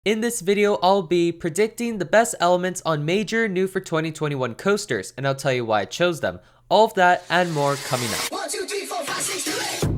In this video, I'll be predicting the best elements on major New-For-2021 coasters, and I'll tell you why I chose them. All of that and more coming up. 1, 2, 3, 4, 5, 6, 2, 8.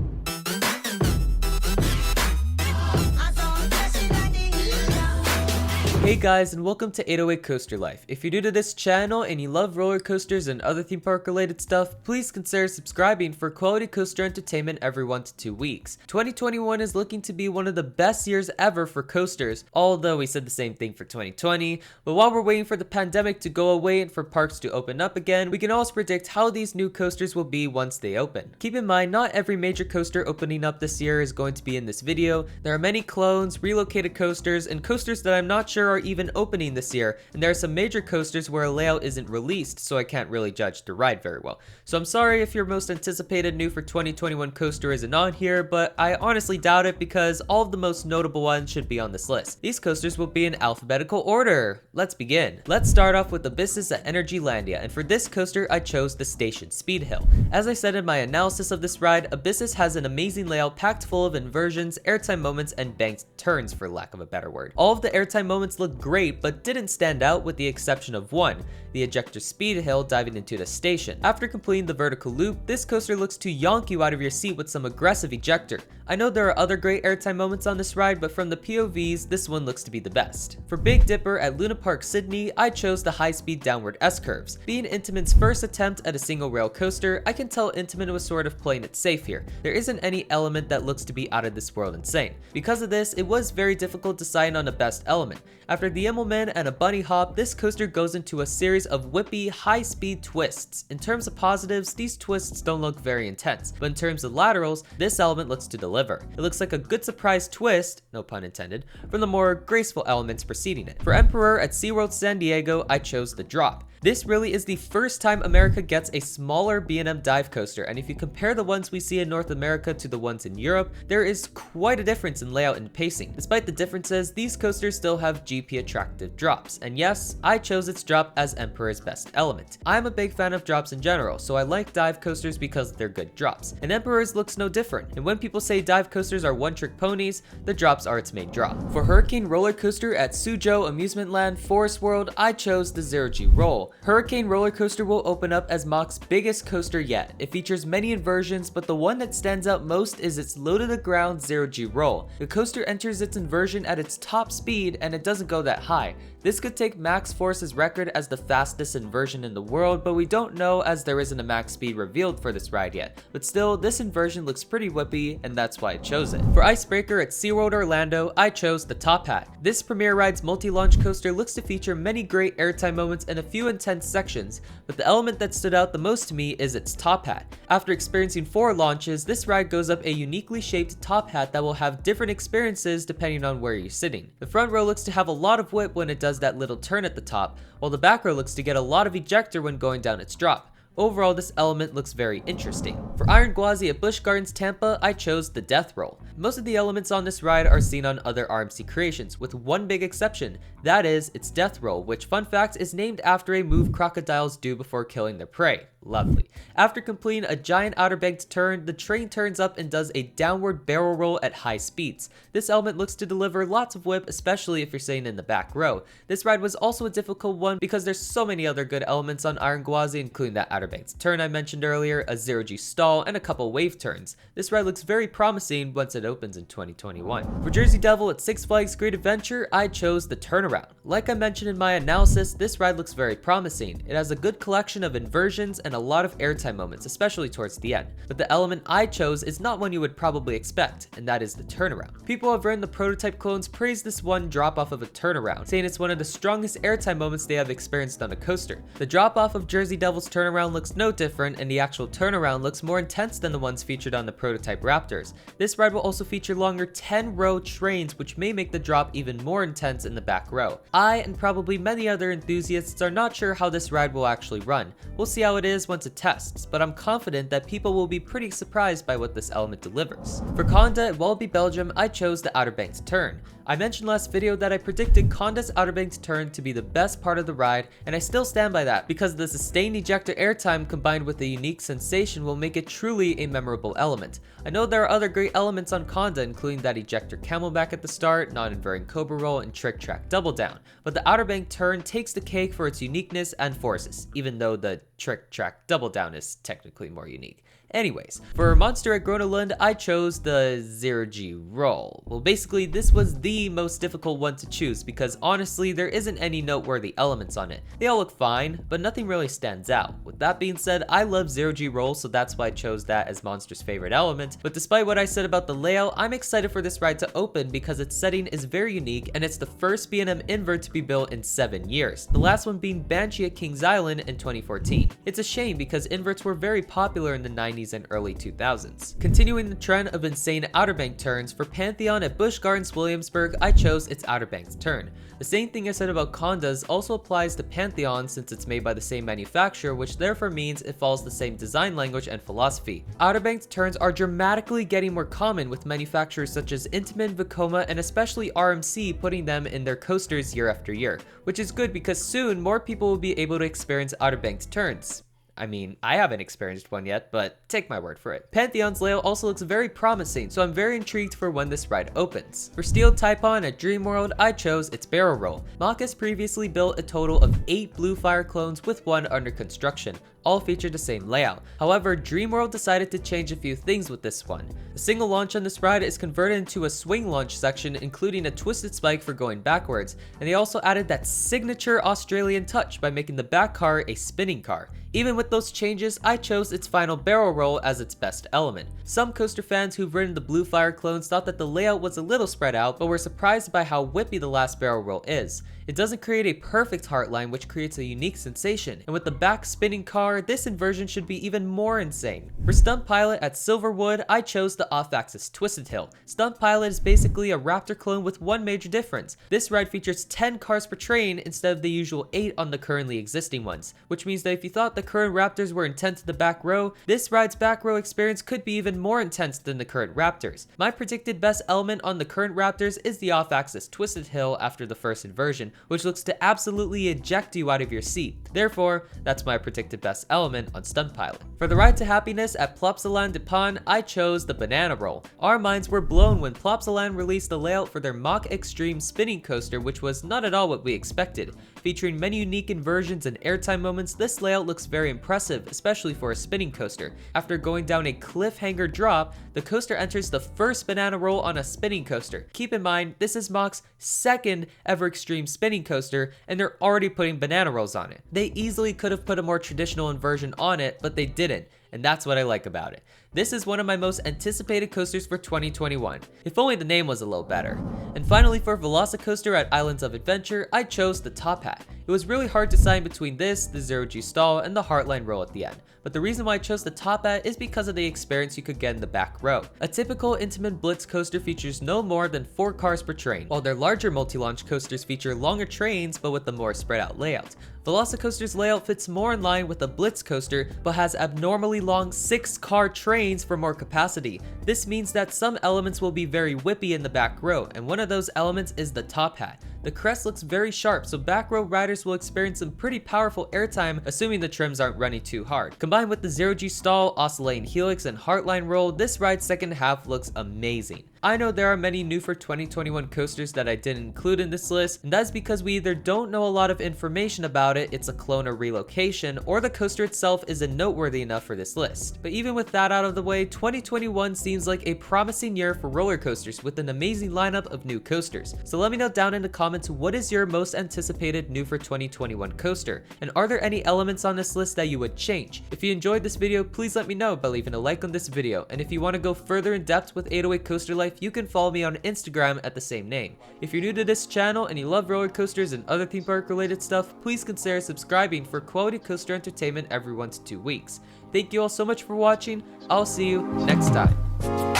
Hey guys, and welcome to 808 Coaster Life. If you're new to this channel and you love roller coasters and other theme park related stuff, please consider subscribing for quality coaster entertainment every 1 to 2 weeks. 2021 is looking to be one of the best years ever for coasters, although we said the same thing for 2020. But while we're waiting for the pandemic to go away and for parks to open up again, we can also predict how these new coasters will be once they open. Keep in mind, not every major coaster opening up this year is going to be in this video. There are many clones, relocated coasters, and coasters that I'm not sure are even opening this year, and there are some major coasters where a layout isn't released, so I can't really judge the ride very well. So I'm sorry if your most anticipated new for 2021 coaster isn't on here, but I honestly doubt it because all of the most notable ones should be on this list. These coasters will be in alphabetical order. Let's begin. Let's start off with Abyssus at Energylandia, and for this coaster I chose the Station Speed Hill. As I said in my analysis of this ride, Abyssus has an amazing layout packed full of inversions, airtime moments, and banked turns for lack of a better word. All of the airtime moments look great, but didn't stand out with the exception of one, the ejector speed hill diving into the station. After completing the vertical loop, this coaster looks to yonk you out of your seat with some aggressive ejector. I know there are other great airtime moments on this ride, but from the POVs, this one looks to be the best. For Big Dipper at Luna Park Sydney, I chose the high-speed downward S-curves. Being Intamin's first attempt at a single rail coaster, I can tell Intamin was sort of playing it safe here. There isn't any element that looks to be out of this world insane. Because of this, it was very difficult to decide on a best element. After the Immelman and a bunny hop, this coaster goes into a series of whippy, high-speed twists. In terms of positives, these twists don't look very intense, but in terms of laterals, this element looks to deliver. It looks like a good surprise twist, no pun intended, from the more graceful elements preceding it. For Emperor at SeaWorld San Diego, I chose the drop. This really is the first time America gets a smaller B&M dive coaster, and if you compare the ones we see in North America to the ones in Europe, there is quite a difference in layout and pacing. Despite the differences, these coasters still have GP attractive drops, and yes, I chose its drop as Emperor's best element. I'm a big fan of drops in general, so I like dive coasters because they're good drops, and Emperor's looks no different, and when people say dive coasters are one-trick ponies, the drops are its main drop. For Hurricane Roller Coaster at Suzhou Amusement Land Forest World, I chose the Zero-G Roll. Hurricane Roller Coaster will open up as Mach's biggest coaster yet. It features many inversions, but the one that stands out most is its low-to-the-ground Zero-G Roll. The coaster enters its inversion at its top speed, and it doesn't go that high. This could take Max Force's record as the fastest inversion in the world, but we don't know as there isn't a max speed revealed for this ride yet. But still, this inversion looks pretty whippy, and that's why I chose it. For Icebreaker at SeaWorld Orlando, I chose the Top Hat. This Premier Rides multi-launch coaster looks to feature many great airtime moments and a few intense sections, but the element that stood out the most to me is its top hat. After experiencing 4 launches, this ride goes up a uniquely shaped top hat that will have different experiences depending on where you're sitting. The front row looks to have a lot of whip when it does that little turn at the top, while the back row looks to get a lot of ejector when going down its drop. Overall, this element looks very interesting. For Iron Gwazi at Busch Gardens Tampa, I chose the Death Roll. Most of the elements on this ride are seen on other RMC creations, with one big exception. That is, its Death Roll, which, fun fact, is named after a move crocodiles do before killing their prey. Lovely. After completing a giant outer banked turn, the train turns up and does a downward barrel roll at high speeds. This element looks to deliver lots of whip, especially if you're sitting in the back row. This ride was also a difficult one because there's so many other good elements on Iron Gwazi, including that outer banked turn I mentioned earlier, a zero-G stall, and a couple wave turns. This ride looks very promising once it opens in 2021. For Jersey Devil at Six Flags Great Adventure, I chose the Turnaround. Like I mentioned in my analysis, this ride looks very promising. It has a good collection of inversions and a lot of airtime moments, especially towards the end. But the element I chose is not one you would probably expect, and that is the turnaround. People who have written the prototype clones praise this one drop off of a turnaround, saying it's one of the strongest airtime moments they have experienced on a coaster. The drop off of Jersey Devil's turnaround looks no different, and the actual turnaround looks more intense than the ones featured on the prototype Raptors. This ride will also feature longer 10-row trains, which may make the drop even more intense in the back row. I, and probably many other enthusiasts, are not sure how this ride will actually run. We'll see how it is is one to test, but I'm confident that people will be pretty surprised by what this element delivers. For Kondaa at Walibi Belgium, I chose the Outer Banks turn. I mentioned last video that I predicted Kondaa's Outer Banks turn to be the best part of the ride, and I still stand by that, because the sustained ejector airtime combined with a unique sensation will make it truly a memorable element. I know there are other great elements on Kondaa, including that ejector camelback at the start, non-inverting cobra roll, and trick track double down, but the Outer Bank turn takes the cake for its uniqueness and forces, even though the trick track double down is technically more unique. Anyways, for Monster at Gronalund, I chose the 0G roll. Well, basically, this was the most difficult one to choose because honestly, there isn't any noteworthy elements on it. They all look fine, but nothing really stands out. With that being said, I love 0G roll, so that's why I chose that as Monster's favorite element. But despite what I said about the layout, I'm excited for this ride to open because its setting is very unique and it's the first B&M invert to be built in 7 years. The last one being Banshee at Kings Island in 2014. It's a shame because inverts were very popular in the 90s and early 2000s. Continuing the trend of insane Outer Bank turns, for Pantheon at Busch Gardens Williamsburg, I chose its Outer Banks turn. The same thing I said about Kondaa's also applies to Pantheon since it's made by the same manufacturer, which therefore means it follows the same design language and philosophy. Outer Banks turns are dramatically getting more common, with manufacturers such as Intamin, Vekoma, and especially RMC putting them in their coasters year after year, which is good because soon more people will be able to experience Outer Banks turns. I mean, I haven't experienced one yet, but take my word for it. Pantheon's layout also looks very promising, so I'm very intrigued for when this ride opens. For Steel Taipan at Dreamworld, I chose its barrel roll. Mach has previously built a total of 8 Blue Fire clones with 1 under construction. All feature the same layout. However, Dreamworld decided to change a few things with this one. The single launch on this ride is converted into a swing launch section, including a twisted spike for going backwards, and they also added that signature Australian touch by making the back car a spinning car. Even with those changes, I chose its final barrel roll as its best element. Some coaster fans who've ridden the Blue Fire clones thought that the layout was a little spread out, but were surprised by how whippy the last barrel roll is. It doesn't create a perfect heartline, which creates a unique sensation, and with the back spinning car, this inversion should be even more insane. For Stunt Pilot at Silverwood, I chose the off-axis Twisted Hill. Stunt Pilot is basically a Raptor clone with one major difference. This ride features 10 cars per train instead of the usual 8 on the currently existing ones, which means that if you thought the current Raptors were intense in the back row, this ride's back row experience could be even more intense than the current Raptors. My predicted best element on the current Raptors is the off-axis Twisted Hill after the first inversion, which looks to absolutely eject you out of your seat. Therefore, that's my predicted best element on Stunt Pilot. For the ride to happiness at Plopsaland de Pan, I chose the banana roll. Our minds were blown when Plopsaland released the layout for their Mach Extreme spinning coaster, which was not at all what we expected. Featuring many unique inversions and airtime moments, this layout looks very impressive, especially for a spinning coaster. After going down a cliffhanger drop, the coaster enters the first banana roll on a spinning coaster. Keep in mind, this is Mach's second ever extreme spinning coaster, and they're already putting banana rolls on it. They easily could have put a more traditional inversion on it, but they didn't, and that's what I like about it. This is one of my most anticipated coasters for 2021, if only the name was a little better. And finally, for Velocicoaster at Islands of Adventure, I chose the Top Hat. It was really hard to decide between this, the 0G stall, and the Heartline roll at the end. But the reason why I chose the Top Hat is because of the experience you could get in the back row. A typical Intamin Blitz coaster features no more than 4 cars per train, while their larger multi-launch coasters feature longer trains but with a more spread out layout. Velocicoaster's layout fits more in line with a Blitz coaster, but has abnormally long 6-car trains for more capacity. This means that some elements will be very whippy in the back row, and one of those elements is the Top Hat. The crest looks very sharp, so back row riders will experience some pretty powerful airtime, assuming the trims aren't running too hard. Combined with the 0G stall, oscillating helix, and Heartline roll, this ride's second half looks amazing. I know there are many New-For-2021 coasters that I didn't include in this list, and that's because we either don't know a lot of information about it, it's a clone or relocation, or the coaster itself isn't noteworthy enough for this list. But even with that out of the way, 2021 seems like a promising year for roller coasters with an amazing lineup of new coasters. So let me know down in the comments, what is your most anticipated New-For-2021 coaster? And are there any elements on this list that you would change? If you enjoyed this video, please let me know by leaving a like on this video, and if you want to go further in depth with 808 Coaster Life, you can follow me on Instagram at the same name. If you're new to this channel and you love roller coasters and other theme park related stuff, please consider subscribing for quality coaster entertainment every 1 to 2 weeks. Thank you all so much for watching. I'll see you next time.